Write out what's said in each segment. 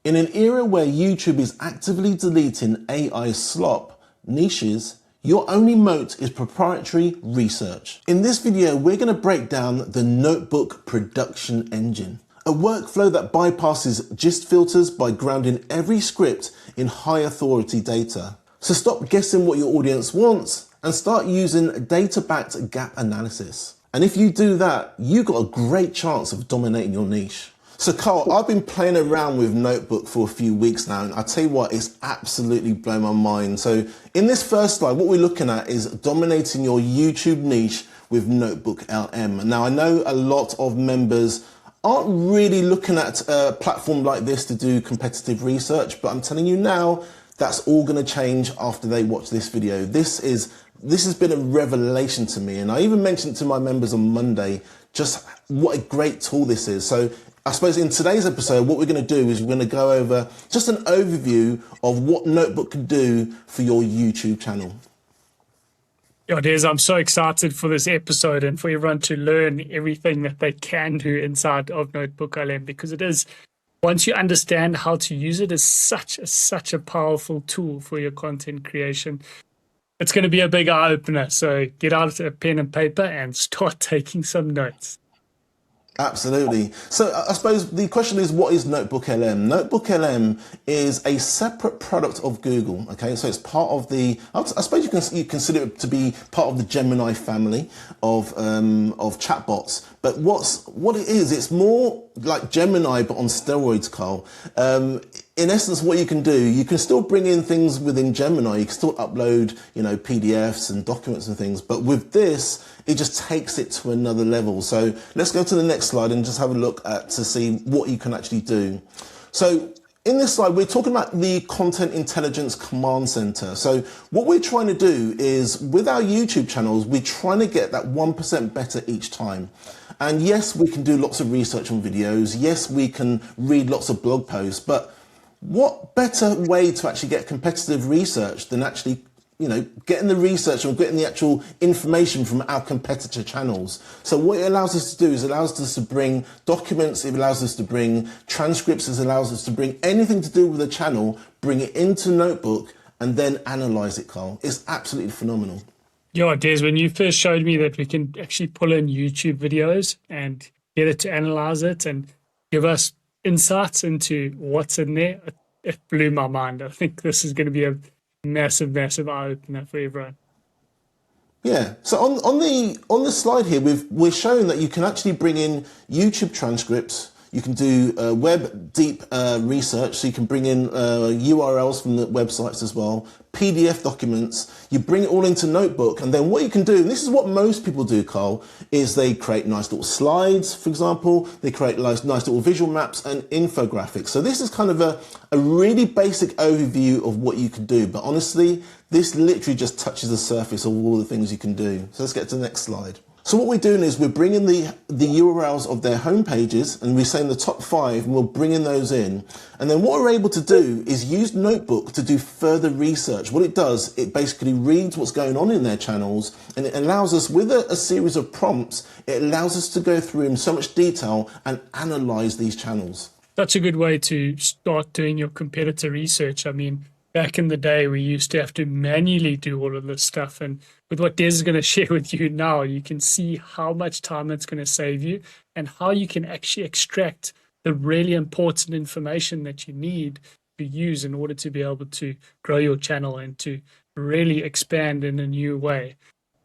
In an era where YouTube is actively deleting AI slop, niches, your only moat is proprietary research. In this video, we're going to break down the Notebook production engine, a workflow that bypasses gist filters by grounding every script in high authority data. So stop guessing what your audience wants and start using data-backed gap analysis. And if you do that, you've got a great chance of dominating your niche. So Karl, I've been playing around with Notebook for a few weeks now, and I tell you what, it's absolutely blown my mind. So in this first slide, what we're looking at is dominating your YouTube niche with NotebookLM. Now, I know a lot of members aren't really looking at a platform like this to do competitive research, but I'm telling you now, that's all going to change after they watch this video. This has been a revelation to me, and I even mentioned to my members on Monday just what a great tool this is. So I suppose in today's episode, what we're going to do is we're going to go over just an overview of what Notebook can do for your YouTube channel. Yeah, it is. I'm so excited for this episode and for everyone to learn everything that they can do inside of NotebookLM, because it is, once you understand how to use it, is such a powerful tool for your content creation. It's going to be a big eye opener. So get out a pen and paper and start taking some notes. Absolutely. So I suppose the question is, what is NotebookLM? NotebookLM is a separate product of Google. Okay, so it's part of the, I suppose you consider it to be part of the Gemini family of chatbots. But what it is, it's more like Gemini but on steroids, Karl. In essence, what you can do, you can still bring in things within Gemini. You can still upload, PDFs and documents and things. But with this, it just takes it to another level. So let's go to the next slide and just have a look at to see what you can actually do. So in this slide, we're talking about the Content Intelligence Command Center. So what we're trying to do is, with our YouTube channels, we're trying to get that 1% better each time. And yes, we can do lots of research on videos. Yes, we can read lots of blog posts, but what better way to actually get competitive research than actually, getting the research and getting the actual information from our competitor channels? So what it allows us to do is it allows us to bring documents, it allows us to bring transcripts, it allows us to bring anything to do with the channel, bring it into Notebook, and then analyze it, Karl. It's absolutely phenomenal. Yeah, Des, when you first showed me that we can actually pull in YouTube videos and get it to analyze it and give us insights into what's in there, it blew my mind. I think this is going to be a massive eye opener for everyone. Yeah. So on the slide here, we're showing that you can actually bring in YouTube transcripts. You can do web deep research, so you can bring in URLs from the websites as well, PDF documents. You bring it all into Notebook, and then what you can do, and this is what most people do, Karl, is they create nice little slides, for example. They create nice little visual maps and infographics. So this is kind of a really basic overview of what you can do. But honestly, this literally just touches the surface of all the things you can do. So let's get to the next slide. So what we're doing is we're bringing the URLs of their home pages, and we're saying the top 5, and we'll bring in those in. And then what we're able to do is use Notebook to do further research. What it does, it basically reads what's going on in their channels, and it allows us, with a series of prompts, it allows us to go through in so much detail and analyze these channels. Such a good way to start doing your competitor research. I mean, back in the day, we used to have to manually do all of this stuff. And with what Des is going to share with you now, you can see how much time it's going to save you and how you can actually extract the really important information that you need to use in order to be able to grow your channel and to really expand in a new way.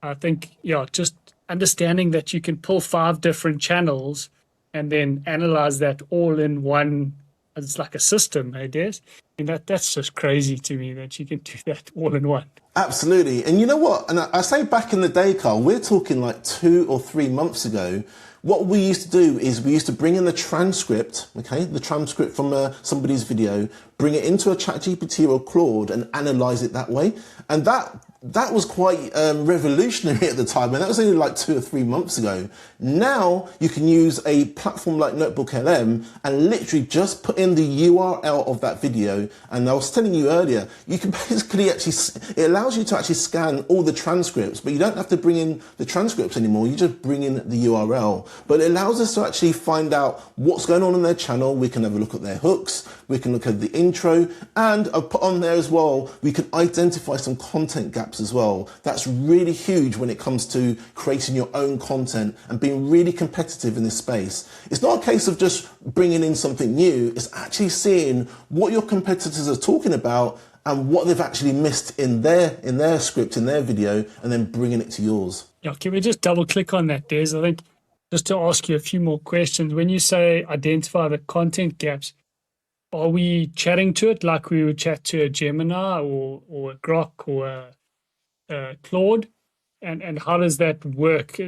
I think, just understanding that you can pull 5 different channels and then analyze that all in one. It's like a system, hey, Des? And that's just crazy to me that you can do that all in one. Absolutely. And you know what? And I say back in the day, Karl, we're talking like 2 or 3 months ago. What we used to do is we used to bring in the transcript, okay, the transcript from somebody's video, bring it into a ChatGPT or Claude and analyze it that way. And that was quite revolutionary at the time, and that was only like 2 or 3 months ago. Now you can use a platform like NotebookLM and literally just put in the URL of that video. And I was telling you earlier, you can basically it allows you to actually scan all the transcripts, but you don't have to bring in the transcripts anymore. You just bring in the URL. But it allows us to actually find out what's going on in their channel. We can have a look at their hooks. we can look at the intro, and I've put on there as well, we can identify some content gaps as well. That's really huge when it comes to creating your own content and being really competitive in this space. It's not a case of just bringing in something new, it's actually seeing what your competitors are talking about and what they've actually missed in their script, in their video, and then bringing it to yours. Yeah, can we just double click on that, Des? I think just to ask you a few more questions. When you say identify the content gaps, are we chatting to it like we would chat to a Gemini or a Grok or a Claude? And how does that work?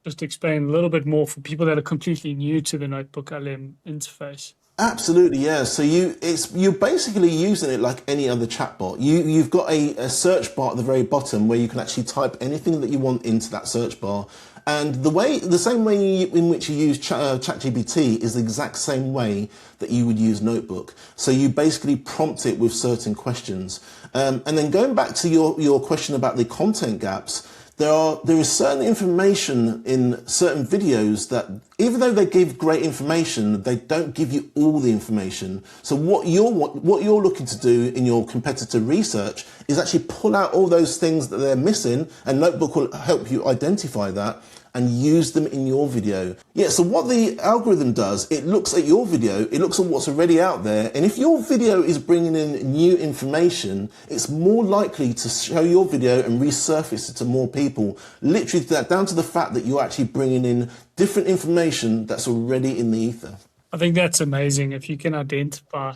Just explain a little bit more for people that are completely new to the NotebookLM interface. Absolutely, yeah. So you're basically using it like any other chatbot. You've got a search bar at the very bottom where you can actually type anything that you want into that search bar. And the same way in which you use ChatGPT is the exact same way that you would use Notebook. So you basically prompt it with certain questions. And then going back to your question about the content gaps, there is certain information in certain videos that, even though they give great information, they don't give you all the information. So what you're looking to do in your competitor research is actually pull out all those things that they're missing, and Notebook will help you identify that and use them in your video. Yeah, so what the algorithm does, it looks at your video, it looks at what's already out there, and if your video is bringing in new information, it's more likely to show your video and resurface it to more people, literally down to the fact that you're actually bringing in different information that's already in the ether. I think that's amazing if you can identify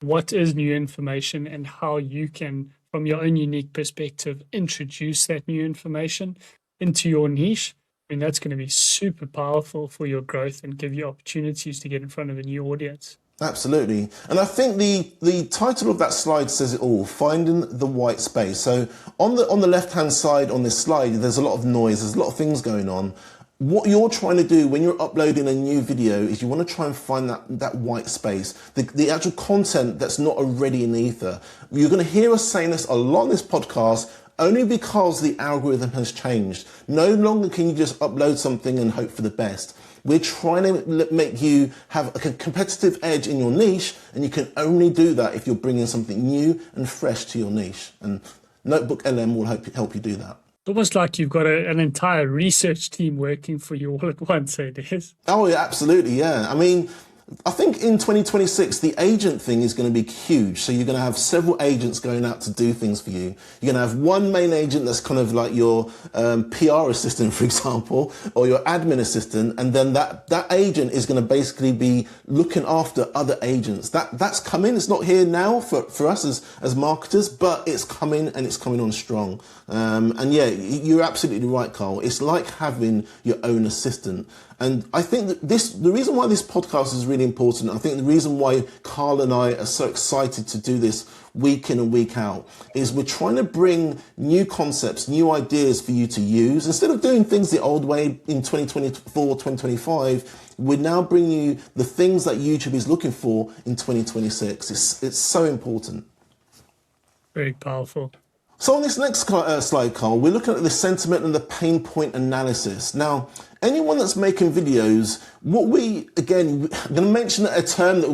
what is new information and how you can, from your own unique perspective, introduce that new information into your niche. I mean, that's going to be super powerful for your growth and give you opportunities to get in front of a new audience. Absolutely. And I think the title of that slide says it all, finding the white space. So on the left-hand side on this slide, there's a lot of noise, there's a lot of things going on. What you're trying to do when you're uploading a new video is you want to try and find that white space, the actual content that's not already in the ether. You're going to hear us saying this a lot in this podcast, only because the algorithm has changed. No longer can you just upload something and hope for the best. We're trying to make you have a competitive edge in your niche, and you can only do that if you're bringing something new and fresh to your niche. And NotebookLM will help you do that. It's almost like you've got an entire research team working for you all at once, it is. Oh, yeah, absolutely, yeah. I mean, I think in 2026, the agent thing is going to be huge. So you're going to have several agents going out to do things for you. You're going to have one main agent that's kind of like your PR assistant, for example, or your admin assistant. And then that agent is going to basically be looking after other agents. That's coming. It's not here now for us as marketers, but it's coming, and it's coming on strong. And yeah, you're absolutely right, Karl. It's like having your own assistant. And I think that the reason why this podcast is really important, I think the reason why Karl and I are so excited to do this week in and week out, is we're trying to bring new concepts, new ideas for you to use. Instead of doing things the old way in 2024, 2025, we're now bringing you the things that YouTube is looking for in 2026. It's so important. Very powerful. So on this next slide, Karl, we're looking at the sentiment and the pain point analysis. Now, anyone that's making videos, what I'm going to mention a term that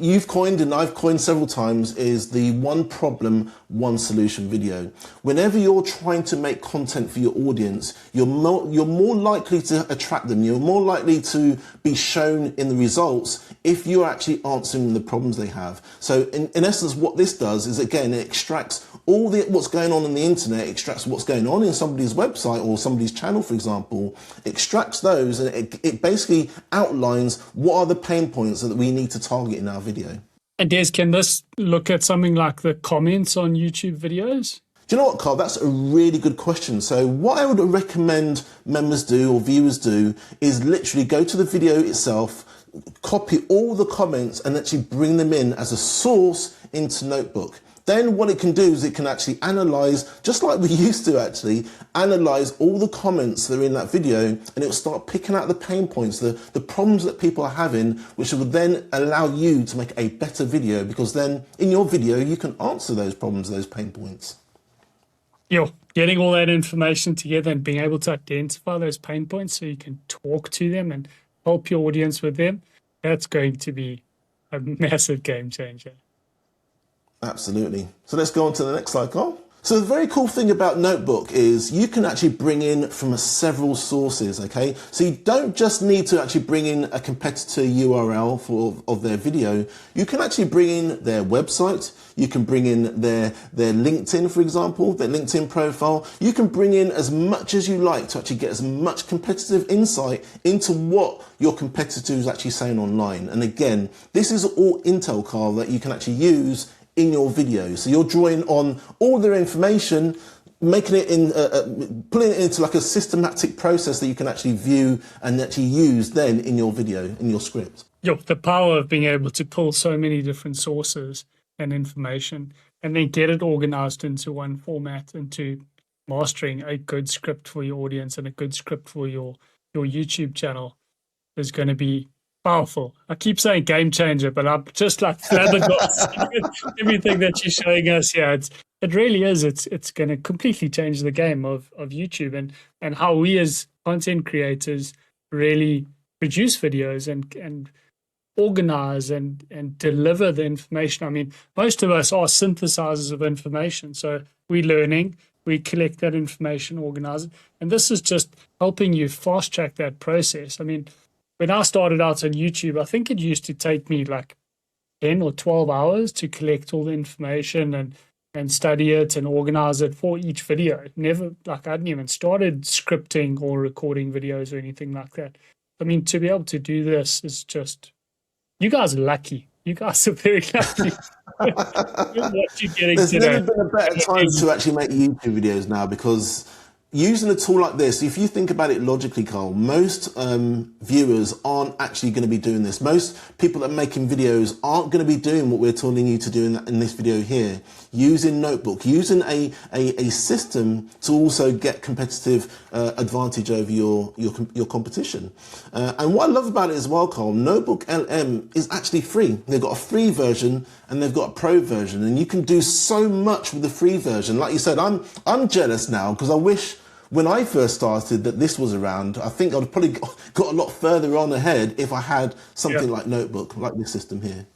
you've coined and I've coined several times, is the one problem, one solution video. Whenever you're trying to make content for your audience, you're more likely to attract them. You're more likely to be shown in the results if you're actually answering the problems they have. So in essence, what this does is, again, it extracts all what's going on the internet, extracts what's going on in somebody's website or somebody's channel, for example, extracts those, and it basically outlines what are the pain points that we need to target in our video. And Des, can this look at something like the comments on YouTube videos? Do you know what, Karl? That's a really good question. So what I would recommend members do or viewers do is literally go to the video itself, copy all the comments and actually bring them in as a source into Notebook. Then what it can do is it can actually analyze, just like we used to actually, analyze all the comments that are in that video, and it will start picking out the pain points, the problems that people are having, which will then allow you to make a better video, because then in your video you can answer those problems, those pain points. Yeah, getting all that information together and being able to identify those pain points so you can talk to them and help your audience with them, that's going to be a massive game changer. Absolutely. So let's go on to the next slide, Carl. So the very cool thing about Notebook is you can actually bring in from several sources, okay? So you don't just need to actually bring in a competitor URL of their video. You can actually bring in their website. You can bring in their LinkedIn, for example, their LinkedIn profile. You can bring in as much as you like to actually get as much competitive insight into what your competitor is actually saying online. And again, this is all intel, Carl, that you can actually use in your video. So you're drawing on all their information, making it putting it into like a systematic process that you can actually view and actually use then in your video, in your script. Yeah, the power of being able to pull so many different sources and information and then get it organized into one format, into mastering a good script for your audience and a good script for your YouTube channel is going to be powerful. I keep saying game changer, but I'm just like flabbergasted with everything that you're showing us here. It really is. It's going to completely change the game of YouTube and how we as content creators really produce videos and organize and deliver the information. I mean, most of us are synthesizers of information. So we're learning, we collect that information, organize it. And this is just helping you fast track that process. I mean, when I started out on YouTube, I think it used to take me like 10 or 12 hours to collect all the information and study it and organize it for each video. Never, like I hadn't even started scripting or recording videos or anything like that. I mean, to be able to do this is just, you guys are lucky. You guys are very lucky. What you're getting There's today. never been a better time to actually make YouTube videos now, because using a tool like this, if you think about it logically, Carl, most viewers aren't actually going to be doing this. Most people that are making videos aren't going to be doing what we're telling you to do in this video here. Using Notebook, using a system to also get competitive advantage over your competition. And what I love about it as well, Carl, NotebookLM is actually free. They've got a free version and they've got a pro version, and you can do so much with the free version. Like you said, I'm jealous now because I wish when I first started that this was around. I think I'd probably got a lot further on ahead if I had something like Notebook, like this system here.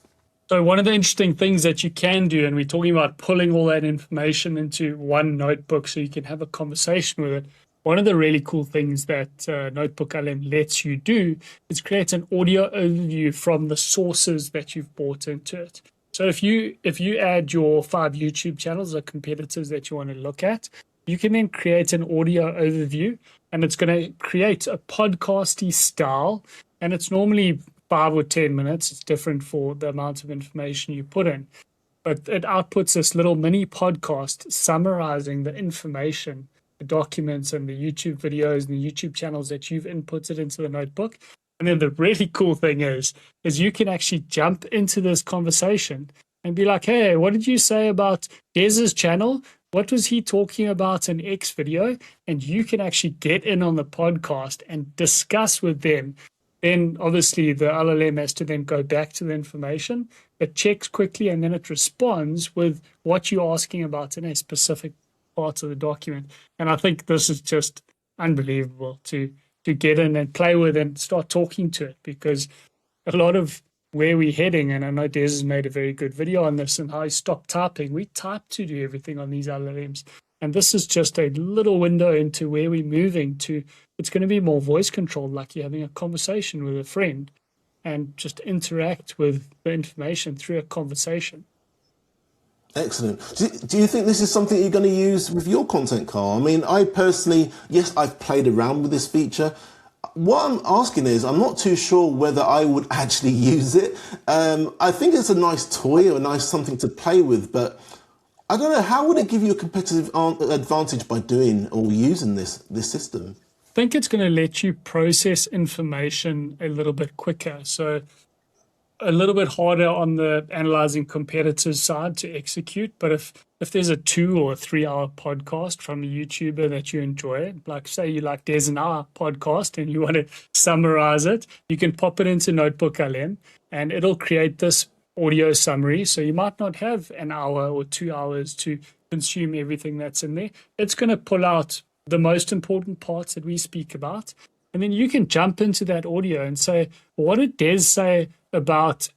So one of the interesting things that you can do, and we're talking about pulling all that information into one notebook so you can have a conversation with it. One of the really cool things that NotebookLM lets you do is create an audio overview from the sources that you've brought into it. So if you add your 5 YouTube channels or competitors that you want to look at, you can then create an audio overview, and it's going to create a podcasty style, and it's normally 5 or 10 minutes. It's different for the amount of information you put in, but it outputs this little mini podcast summarizing the information, the documents and the YouTube videos and the YouTube channels that you've inputted into the notebook. And then the really cool thing is you can actually jump into this conversation and be like, hey, what did you say about Dez's channel? What was he talking about in X video? And you can actually get in on the podcast and discuss with them. Then obviously the LLM has to then go back to the information. It checks quickly and then it responds with what you're asking about in a specific part of the document. And I think this is just unbelievable to get in and play with and start talking to it, because a lot of where we're heading, and I know Des has made a very good video on this and how he stopped typing. We type to do everything on these LLMs. And this is just a little window into where we're moving to. It's going to be more voice controlled, like you're having a conversation with a friend, and just interact with the information through a conversation. Excellent. Do you think this is something you're going to use with your content, Carl? I mean, I personally, yes, I've played around with this feature. What I'm asking is, I'm not too sure whether I would actually use it. I think it's a nice toy or a nice something to play with, but I don't know, how would it give you a competitive advantage by doing or using this system? I think it's going to let you process information a little bit quicker. So a little bit harder on the analyzing competitors side to execute. But if there's a 2 or 3 hour podcast from a YouTuber that you enjoy, like say you like Des and Our podcast and you want to summarize it, you can pop it into NotebookLM and it'll create this audio summary. So you might not have an hour or 2 hours to consume everything that's in there. It's going to pull out the most important parts that we speak about. And then you can jump into that audio and say, what did Des say about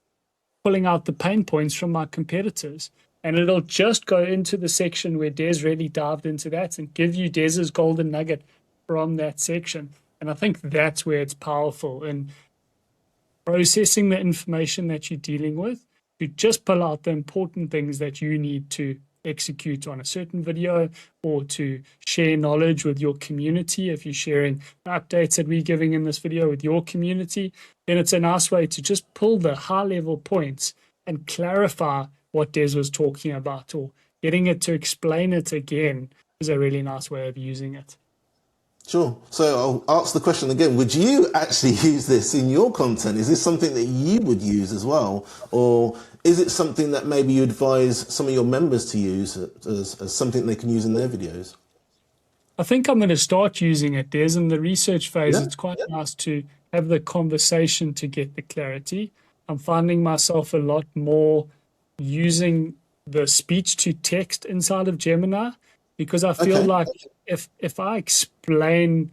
pulling out the pain points from my competitors. And it'll just go into the section where Des really dived into that and give you Des's golden nugget from that section. And I think that's where it's powerful in processing the information that you're dealing with, to just pull out the important things that you need to execute on a certain video, or to share knowledge with your community. If you're sharing the updates that we're giving in this video with your community, then it's a nice way to just pull the high level points and clarify what Des was talking about, or getting it to explain it again is a really nice way of using it. Sure. So I'll ask the question again. Would you actually use this in your content? Is this something that you would use as well? Or is it something that maybe you advise some of your members to use as something they can use in their videos? I think I'm going to start using it. There's in the research phase, it's quite nice to have the conversation to get the clarity. I'm finding myself a lot more using the speech to text inside of Gemini, because I feel like if I explain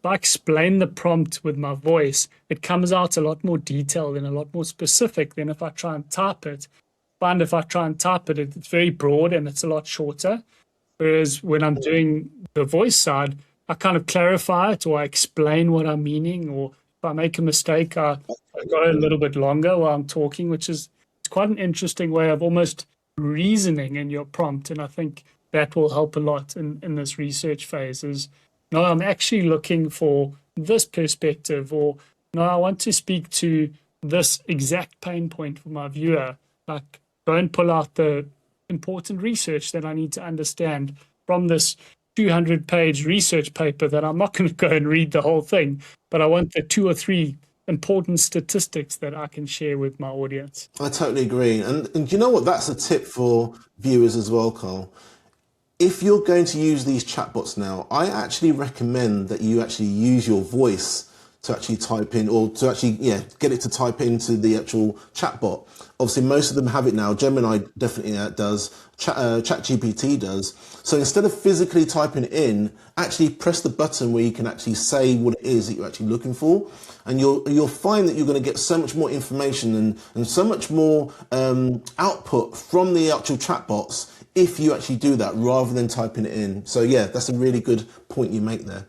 the prompt with my voice, it comes out a lot more detailed and a lot more specific than if I try and type it. If I try and type it, it's very broad and it's a lot shorter. Whereas when I'm doing the voice side, I kind of clarify it, or I explain what I'm meaning, or if I make a mistake, I go a little bit longer while I'm talking, which is quite an interesting way of almost reasoning in your prompt. And I think that will help a lot in this research phase. Is, no, I'm actually looking for this perspective, or no, I want to speak to this exact pain point for my viewer. Like, go and pull out the important research that I need to understand from this 200-page research paper that I'm not going to go and read the whole thing, but I want the 2 or 3 important statistics that I can share with my audience. I totally agree. And you know what? That's a tip for viewers as well, Karl. If you're going to use these chatbots now, I actually recommend that you actually use your voice to actually type in, or to actually, get it to type into the actual chatbot. Obviously, most of them have it now. Gemini definitely does. ChatGPT does. So instead of physically typing it in, actually press the button where you can actually say what it is that you're actually looking for. And you'll find that you're going to get so much more information and so much more output from the actual chatbots if you actually do that rather than typing it in. So yeah, that's a really good point you make there.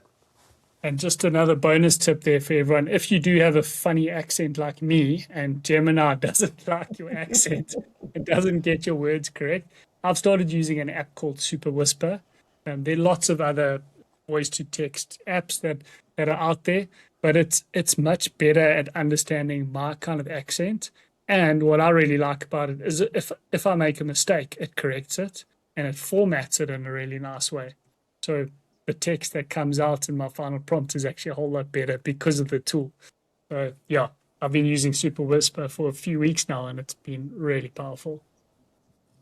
And just another bonus tip there for everyone. If you do have a funny accent like me, and Gemini doesn't like your accent, it doesn't get your words correct, I've started using an app called Super Whisper. There are lots of other voice-to-text apps that are out there, but it's much better at understanding my kind of accent. And what I really like about it is if I make a mistake, it corrects it, and it formats it in a really nice way. So the text that comes out in my final prompt is actually a whole lot better because of the tool. So yeah, I've been using Super Whisper for a few weeks now, and it's been really powerful.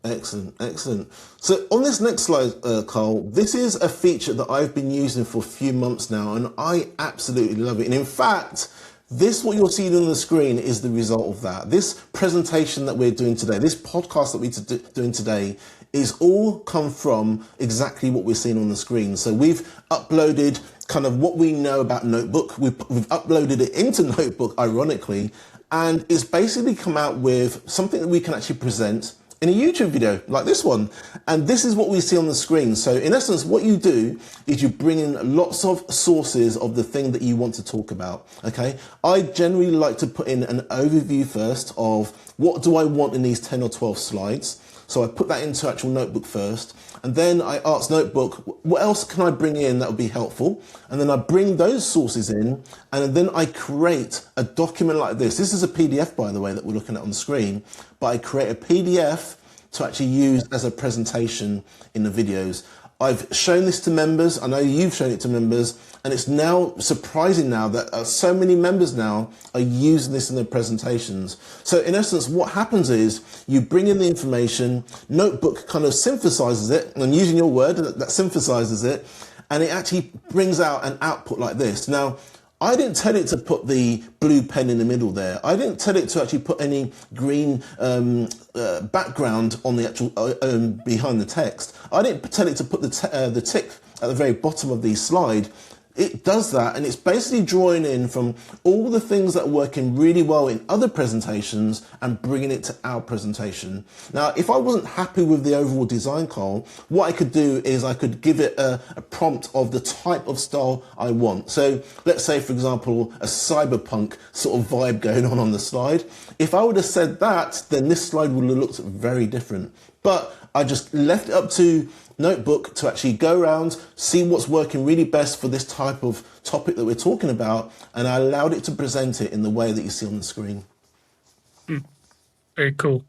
Excellent, excellent. So on this next slide, Karl, this is a feature that I've been using for a few months now, and I absolutely love it. And in fact, what you're seeing on the screen is the result of that. This presentation that we're doing today, this podcast that we're doing today, is all come from exactly what we're seeing on the screen. So we've uploaded kind of what we know about Notebook. We've uploaded it into Notebook, ironically, and it's basically come out with something that we can actually present in a YouTube video like this one. And this is what we see on the screen. So in essence, what you do is you bring in lots of sources of the thing that you want to talk about. Okay. I generally like to put in an overview first of what do I want in these 10 or 12 slides. So I put that into actual Notebook first, and then I ask Notebook, what else can I bring in that would be helpful? And then I bring those sources in, and then I create a document like this. This is a PDF, by the way, that we're looking at on the screen, but I create a PDF to actually use as a presentation in the videos. I've shown this to members. I know you've shown it to members, and it's now surprising now that so many members now are using this in their presentations. So in essence, what happens is you bring in the information, Notebook kind of synthesizes it, and using your word, that synthesizes it, and it actually brings out an output like this. Now, I didn't tell it to put the blue pen in the middle there. I didn't tell it to actually put any green background on the actual behind the text. I didn't tell it to put the tick at the very bottom of the slide. it does that, and it's basically drawing in from all the things that are working really well in other presentations and bringing it to our presentation. Now, if I wasn't happy with the overall design, Karl, what I could do is I could give it a prompt of the type of style I want. So let's say, for example, a cyberpunk sort of vibe going on the slide. If I would have said that, then this slide would have looked very different. But I just left it up to Notebook to actually go around, see what's working really best for this type of topic that we're talking about, and I allowed it to present it in the way that you see on the screen. Very cool.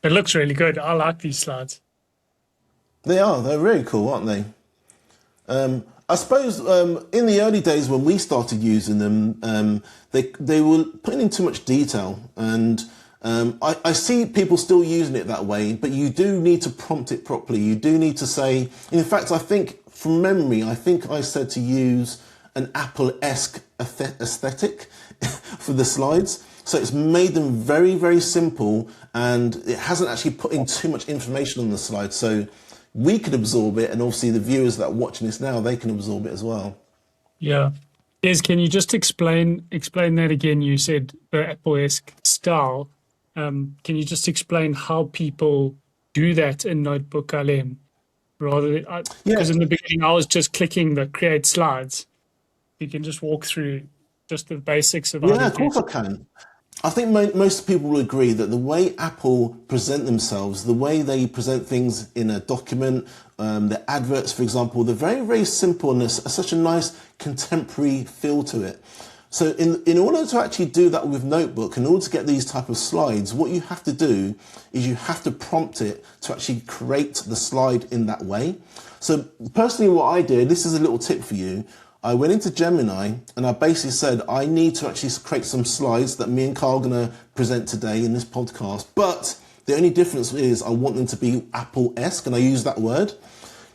It looks really good. I like these slides. They're really cool, aren't they? I suppose in the early days when we started using them, they were putting in too much detail, and I see people still using it that way, but you do need to prompt it properly. You do need to say, in fact, I think from memory, I think I said to use an Apple-esque aesthetic for the slides. So it's made them very, very simple, and it hasn't actually put in too much information on the slide. So we could absorb it, and obviously the viewers that are watching this now, they can absorb it as well. Yeah. Des, can you just explain that again? You said the Apple-esque style. Can you just explain how people do that in NotebookLM? Because in the beginning I was just clicking the create slides. You can just walk through just the basics of of course I can. I think most people will agree that the way Apple present themselves, the way they present things in a document, the adverts, for example, they're very, very simple, and there's such a nice contemporary feel to it. So in order to actually do that with Notebook, in order to get these type of slides, what you have to do is you have to prompt it to actually create the slide in that way. So personally what I did, this is a little tip for you, I went into Gemini and I basically said, I need to actually create some slides that me and Karl are going to present today in this podcast, but the only difference is I want them to be Apple-esque, and I use that word.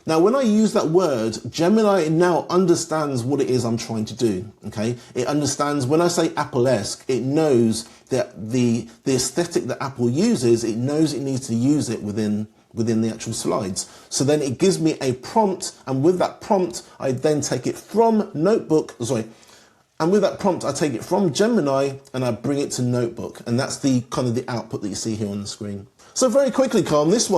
Now, when I use that word, Gemini now understands what it is I'm trying to do, okay? It understands when I say Apple-esque, it knows that the aesthetic that Apple uses, it knows it needs to use it within the actual slides. So then it gives me a prompt, and with that prompt, I then take it from and with that prompt, I take it from Gemini and I bring it to Notebook, and that's the kind of the output that you see here on the screen. So very quickly, Karl, this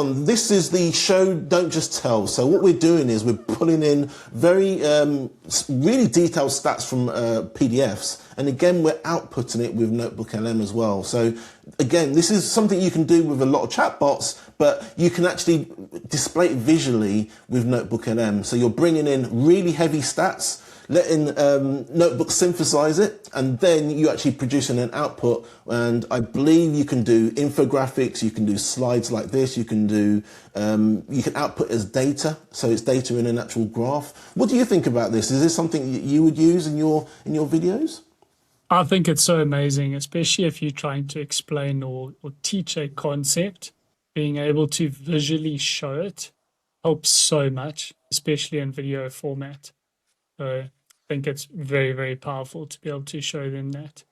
is the show, don't just tell. So what we're doing is we're pulling in very, really detailed stats from PDFs. And again, we're outputting it with NotebookLM as well. So again, this is something you can do with a lot of chatbots, but you can actually display it visually with NotebookLM. So you're bringing in really heavy stats, letting Notebook synthesize it, and then you actually producing an output. And I believe you can do infographics, you can do slides like this, you can do you can output as data, so it's data in an actual graph. What do you think about this? Is this something you would use in your videos? I think it's so amazing, especially if you're trying to explain or teach a concept. Being able to visually show it helps so much, especially in video format. So I think it's very, very powerful to be able to show them that.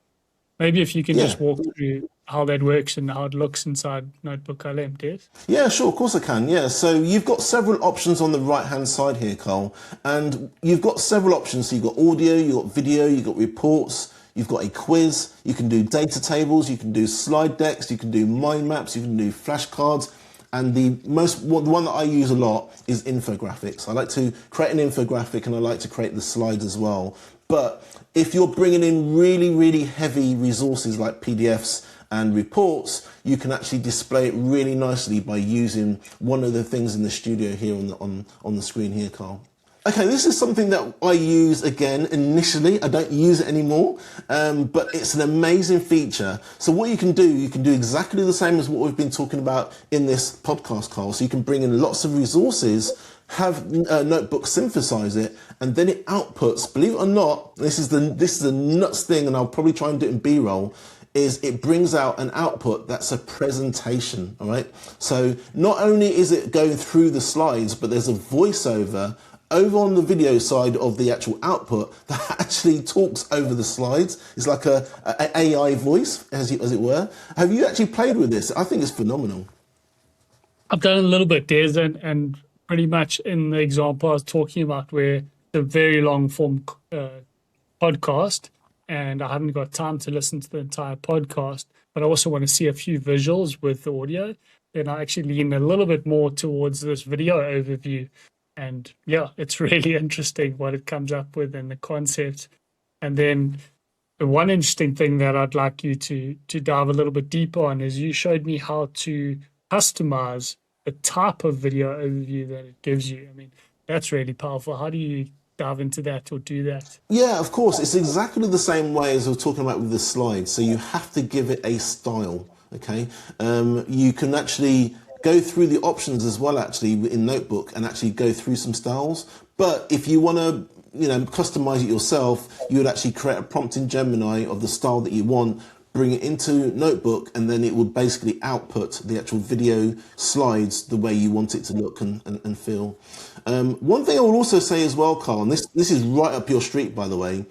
Maybe if you can just walk through how that works and how it looks inside NotebookLM, Des? Yeah, sure, of course I can. Yeah, so you've got several options on the right-hand side here, Karl, and you've got several options. So you've got audio, you've got video, you've got reports, you've got a quiz, you can do data tables, you can do slide decks, you can do mind maps, you can do flashcards. And the one that I use a lot is infographics. I like to create an infographic and I like to create the slides as well. But if you're bringing in really, really heavy resources like PDFs and reports, you can actually display it really nicely by using one of the things in the studio here on the screen here, Karl. Okay, this is something that I use again initially. I don't use it anymore, but it's an amazing feature. So what you can do exactly the same as what we've been talking about in this podcast, Karl. So you can bring in lots of resources, have Notebook synthesize it, and then it outputs. Believe it or not, this is the nuts thing, and I'll probably try and do it in B-roll. Is it brings out an output that's a presentation, all right? So not only is it going through the slides, but there's a voiceover over on the video side of the actual output that actually talks over the slides. It's like a AI voice, as it were. Have you actually played with this? I think it's phenomenal. I've done a little bit, Des, and pretty much in the example I was talking about, where the very long form podcast, and I haven't got time to listen to the entire podcast, but I also want to see a few visuals with the audio, then I actually lean a little bit more towards this video overview. And yeah, it's really interesting what it comes up with and the concept. And then the one interesting thing that I'd like you to dive a little bit deeper on is you showed me how to customize the type of video overview that it gives you. I mean, that's really powerful. How do you dive into that or do that? Yeah, of course. It's exactly the same way as we were talking about with the slides. So you have to give it a style, okay? You can actually go through the options as well, actually, in Notebook, and actually go through some styles. But if you want to, customize it yourself, you would actually create a prompt in Gemini of the style that you want, bring it into Notebook, and then it would basically output the actual video slides the way you want it to look and feel. One thing I will also say as well, Karl, and this is right up your street, by the way,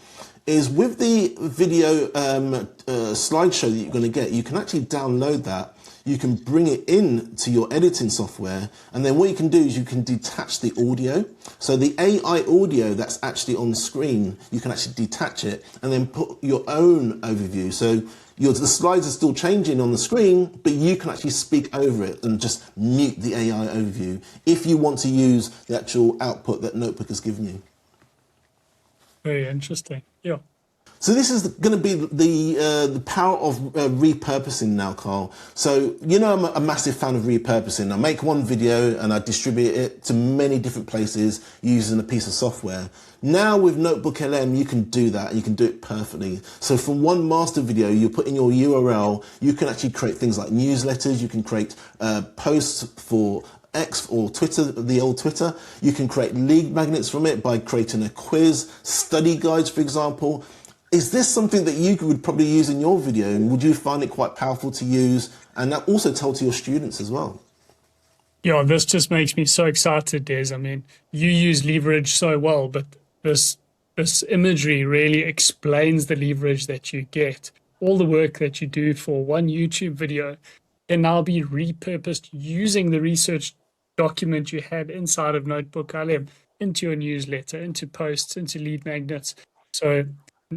is with the video slideshow that you're going to get, you can actually download that. You can bring it in to your editing software, and then what you can do is you can detach the audio. So the AI audio that's actually on screen, you can actually detach it and then put your own overview. So the slides are still changing on the screen, but you can actually speak over it and just mute the AI overview if you want to use the actual output that Notebook has given you. Very interesting. Yeah. So this is going to be the power of repurposing now, Karl. So, I'm a massive fan of repurposing. I make one video and I distribute it to many different places using a piece of software. Now with NotebookLM, you can do that. You can do it perfectly. So from one master video, you put in your URL, you can actually create things like newsletters. You can create posts for X or Twitter, the old Twitter. You can create lead magnets from it by creating a quiz, study guides, for example. Is this something that you would probably use in your video, and would you find it quite powerful to use and that also tell to your students as well? Yeah, this just makes me so excited, Des. I mean, you use leverage so well, but this imagery really explains the leverage that you get. All the work that you do for one YouTube video can now be repurposed using the research document you had inside of NotebookLM into your newsletter, into posts, into lead magnets. So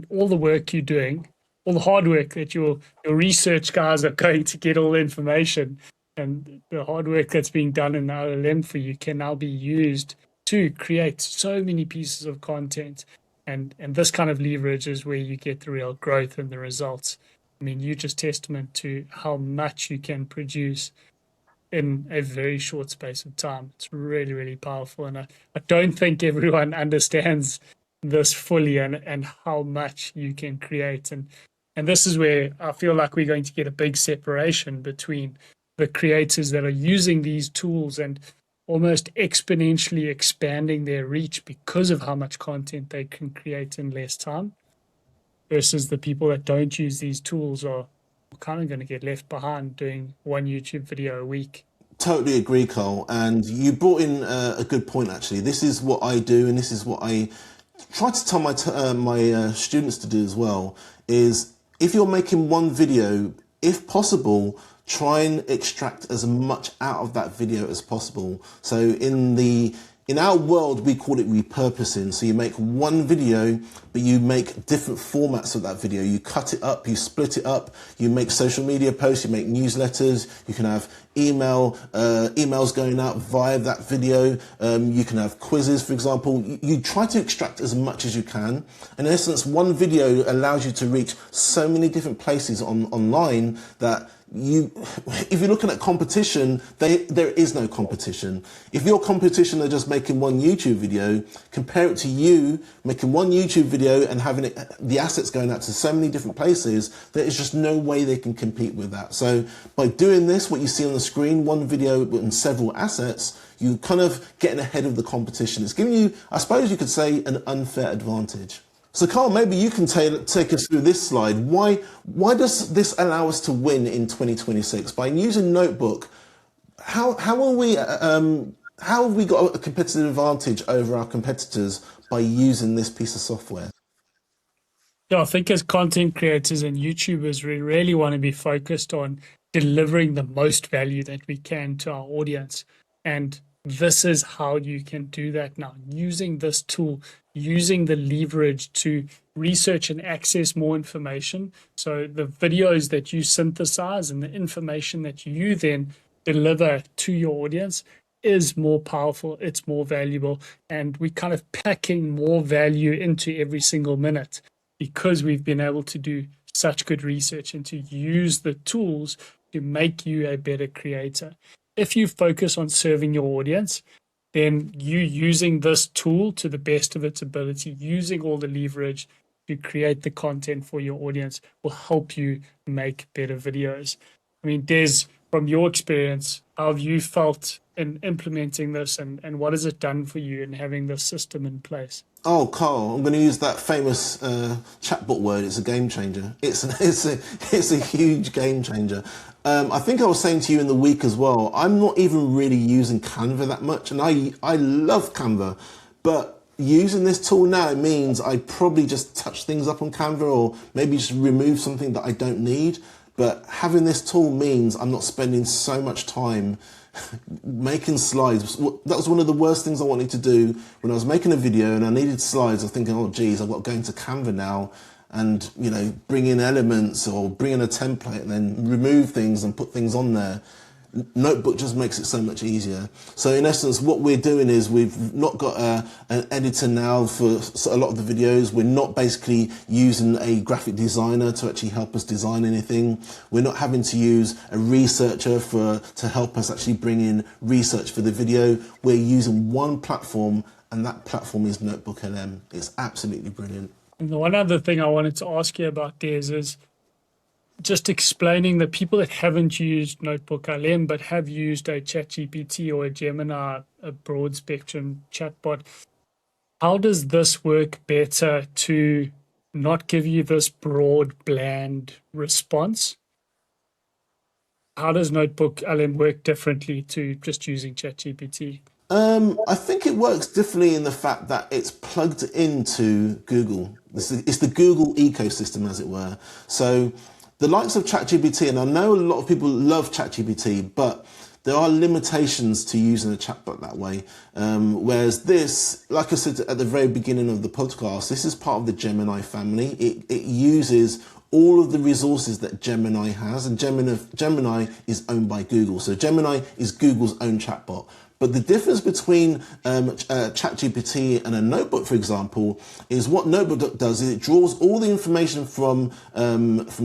all the work you're doing, all the hard work that your research guys are going to get all the information, and the hard work that's being done in the LLM for you can now be used to create so many pieces of content. And this kind of leverage is where you get the real growth and the results. I mean, you're just testament to how much you can produce in a very short space of time. It's really, really powerful. And I don't think everyone understands this fully and how much you can create. And this is where I feel like we're going to get a big separation between the creators that are using these tools and almost exponentially expanding their reach because of how much content they can create in less time, versus the people that don't use these tools are kind of going to get left behind doing one YouTube video a week. Totally agree, Karl. And you brought in a good point, actually. This is what I do, and this is what I try to tell my students to do as well, is if you're making one video, if possible, try and extract as much out of that video as possible. So in our world, we call it repurposing. So you make one video, but you make different formats of that video. You cut it up, you split it up, you make social media posts, you make newsletters, you can have emails going out via that video. You can have quizzes, for example. You try to extract as much as you can. In essence, one video allows you to reach so many different places online that if you're looking at competition, there is no competition. If your competition are just making one YouTube video, compare it to you making one YouTube video and having the assets going out to so many different places, there is just no way they can compete with that. So by doing this, what you see on the screen, one video and several assets, you kind of getting ahead of the competition. It's giving you, I suppose you could say, an unfair advantage. So Karl, maybe you can take us through this slide. Why does this allow us to win in 2026? By using Notebook, how have we got a competitive advantage over our competitors by using this piece of software? Yeah, I think as content creators and YouTubers, we really want to be focused on delivering the most value that we can to our audience. And this is how you can do that now, using this tool, using the leverage to research and access more information. So the videos that you synthesize and the information that you then deliver to your audience is more powerful, it's more valuable, and we're kind of packing more value into every single minute because we've been able to do such good research and to use the tools to make you a better creator. If you focus on serving your audience, then you using this tool to the best of its ability, using all the leverage to create the content for your audience will help you make better videos. I mean, Des, from your experience, how have you felt in implementing this, and what has it done for you in having this system in place? Oh, Karl, I'm going to use that famous chatbot word. It's a game changer. It's a huge game changer. I think I was saying to you in the week as well, I'm not even really using Canva that much, and I love Canva, but using this tool now, it means I probably just touch things up on Canva or maybe just remove something that I don't need. But having this tool means I'm not spending so much time making slides. That was one of the worst things I wanted to do when I was making a video and I needed slides. I was thinking, oh geez, I've got to go into Canva now and, you know, bring in elements or bring in a template and then remove things and put things on there. Notebook just makes it so much easier. So in essence, what we're doing is we've not got an editor now for a lot of the videos. We're not basically using a graphic designer to actually help us design anything. We're not having to use a researcher to help us actually bring in research for the video. We're using one platform, and that platform is NotebookLM. It's absolutely brilliant. And the one other thing I wanted to ask you about, Des, is just explaining the people that haven't used NotebookLM but have used a ChatGPT or a Gemini, a broad spectrum chatbot. How does this work better to not give you this broad, bland response? How does NotebookLM work differently to just using ChatGPT? I think it works differently in the fact that it's plugged into Google. It's the Google ecosystem, as it were. So the likes of ChatGPT, and I know a lot of people love ChatGPT, but there are limitations to using a chatbot that way. Whereas this, like I said at the very beginning of the podcast, this is part of the Gemini family. It uses all of the resources that Gemini has, and Gemini is owned by Google. So Gemini is Google's own chatbot. But the difference between ChatGPT and a notebook, for example, is what Notebook does is it draws all the information from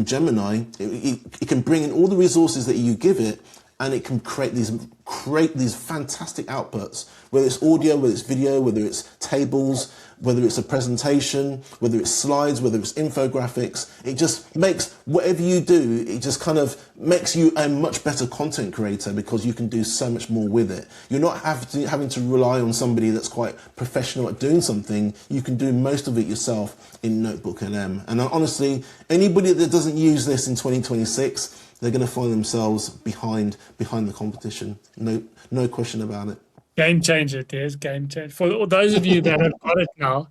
Gemini. It can bring in all the resources that you give it, and it can create these fantastic outputs, whether it's audio, whether it's video, whether it's tables, whether it's a presentation, whether it's slides, whether it's infographics. It just makes whatever you do, it just kind of makes you a much better content creator because you can do so much more with it. You're not having to rely on somebody that's quite professional at doing something. You can do most of it yourself in NotebookLM. And honestly, anybody that doesn't use this in 2026, they're going to find themselves behind the competition. No question about it. Game changer, Des, game changer. For those of you that have got it now,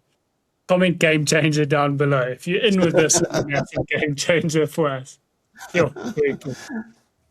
comment game changer down below. If you're in with this, it's a massive game changer for us. Yeah, very cool.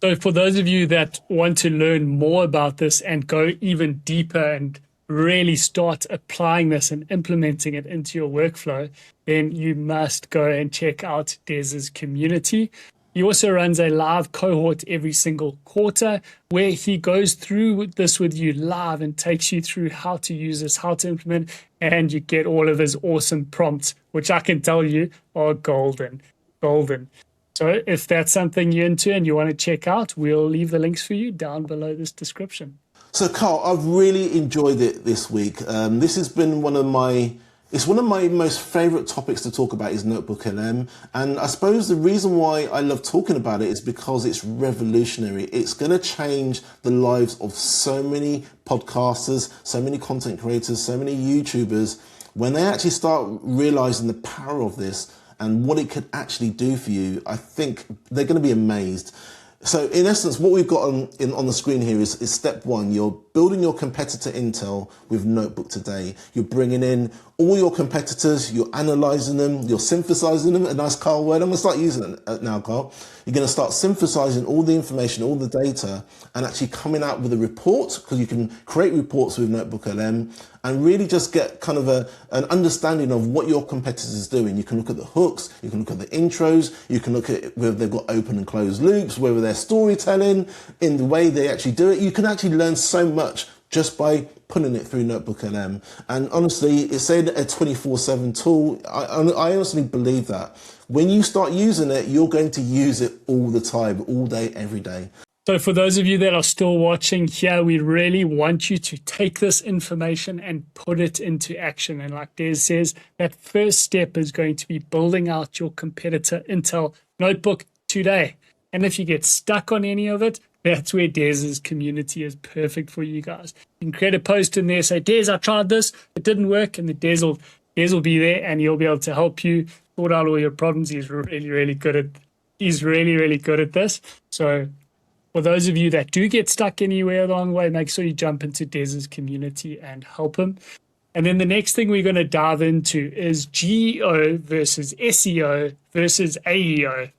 So for those of you that want to learn more about this and go even deeper and really start applying this and implementing it into your workflow, then you must go and check out Des's community. He also runs a live cohort every single quarter where he goes through this with you live and takes you through how to use this, how to implement, and you get all of his awesome prompts, which I can tell you are golden. So if that's something you're into and you want to check out, we'll leave the links for you down below this description. So Karl, I've really enjoyed it this week. This has been one of my most favorite topics to talk about is NotebookLM. And I suppose the reason why I love talking about it is because it's revolutionary. It's going to change the lives of so many podcasters, so many content creators, so many YouTubers. When they actually start realizing the power of this and what it could actually do for you, I think they're going to be amazed. So in essence, what we've got on the screen here is step one. You're building your competitor intel with Notebook today. You're bringing in all your competitors, you're analyzing them, you're synthesizing them. A nice Karl word. I'm going to start using it now, Karl. You're going to start synthesizing all the information, all the data, and actually coming out with a report, because you can create reports with NotebookLM and really just get kind of an understanding of what your competitors are doing. You can look at the hooks, you can look at the intros, you can look at whether they've got open and closed loops, whether they're storytelling in the way they actually do it. You can actually learn so much just by putting it through NotebookLM. And honestly, it's saying a 24/7 tool. I honestly believe that when you start using it, you're going to use it all the time, all day, every day. So for those of you that are still watching here, we really want you to take this information and put it into action. And like Des says, that first step is going to be building out your competitor Intel notebook today. And if you get stuck on any of it, that's where Des's community is perfect for you guys. You can create a post in there, say, Des, I tried this, it didn't work, and the Des will be there and he'll be able to help you sort out all your problems. He's really good at this. So for those of you that do get stuck anywhere along the way, make sure you jump into Des's community and help him. And then the next thing we're going to dive into is GEO versus SEO versus AEO.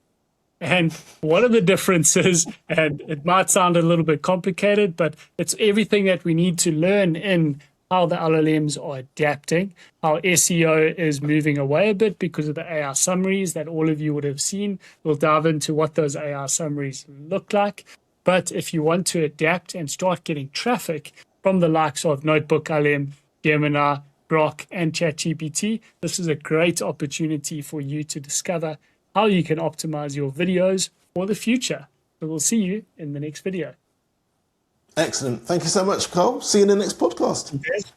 And what are the differences? And it might sound a little bit complicated, but it's everything that we need to learn in how the LLMs are adapting, how SEO is moving away a bit because of the AI summaries that all of you would have seen. We'll dive into what those AI summaries look like. But if you want to adapt and start getting traffic from the likes of NotebookLM, Gemini, Grok, and ChatGPT, this is a great opportunity for you to discover how you can optimize your videos for the future. So we'll see you in the next video. Excellent. Thank you so much, Karl. See you in the next podcast. Yes.